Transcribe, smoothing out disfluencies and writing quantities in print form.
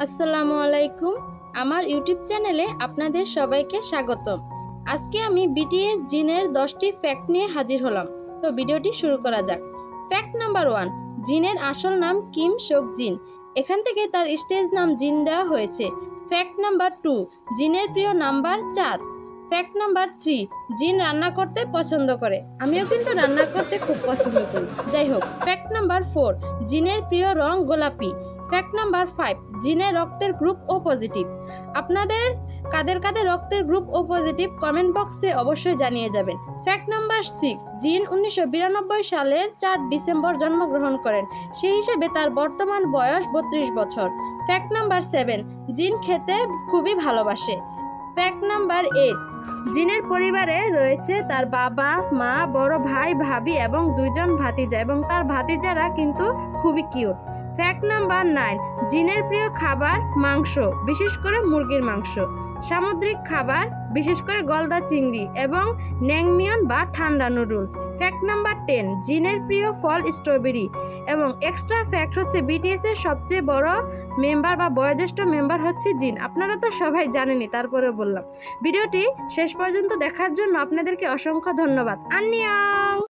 আসসালামু আলাইকুম। আমার ইউটিউব চ্যানেলে আপনাদের সবাইকে স্বাগতম। আজকে আমি বিটিএস জিনের 10টি ফ্যাক্ট নিয়ে হাজির হলাম। তো ভিডিওটি শুরু করা যাক। ফ্যাক্ট নাম্বার 1, জিনের আসল নাম কিম sok জিন। এখান থেকে তার স্টেজ নাম জিন দেওয়া হয়েছে। ফ্যাক্ট নাম্বার 2, জিনের প্রিয় নাম্বার 4। ফ্যাক্ট নাম্বার 3, জিন রান্না করতে পছন্দ করে। আমিও কিন্তু রান্না করতে খুব পছন্দ করি। যাই হোক, ফ্যাক্ট নাম্বার 4, জিনের প্রিয় রং গোলাপি। ফ্যাক্ট নাম্বার 5, জিনের রক্তের গ্রুপ ও পজিটিভ। আপনাদের কাদের কাদের রক্তের গ্রুপ ও পজিটিভ কমেন্ট বক্সে অবশ্যই জানিয়ে যাবেন। ফ্যাক্ট নাম্বার 6, জিন 1992 সালের 4 ডিসেম্বর জন্মগ্রহণ করেন। সেই হিসেবে তার বর্তমান বয়স 32 বছর। ফ্যাক্ট নাম্বার 7, জিন খেতে খুবই ভালোবাসে। ফ্যাক্ট নাম্বার 8, জিনের পরিবারে রয়েছে তার বাবা, মা, বড় ভাই, ভাবি এবং 2 জন ভাতিজা, এবং তার ভাতিজারা কিন্তু খুবই কিউট। ফ্যাক্ট নাম্বার 9, জিনের প্রিয় খাবার মাংস, বিশেষ করে মুরগির মাংস। সামুদ্রিক খাবার, বিশেষ করে গলদা চিংড়ি এবং ন্যাংমিয়ন বা ঠান্ডা নুডলস। ফ্যাক্ট নাম্বার 10, জিনের প্রিয় ফল স্ট্রবেরি। এবং এক্সট্রা ফ্যাক্ট হচ্ছে বিটিএস এর সবচেয়ে বড় মেম্বার বা বয়োজ্যেষ্ঠ মেম্বার হচ্ছে জিন। আপনারা তো সবাই জানেনই, তারপরে বললাম। ভিডিওটি শেষ পর্যন্ত দেখার জন্য আপনাদেরকে অসংখ্য ধন্যবাদ। আন্নিয়ং।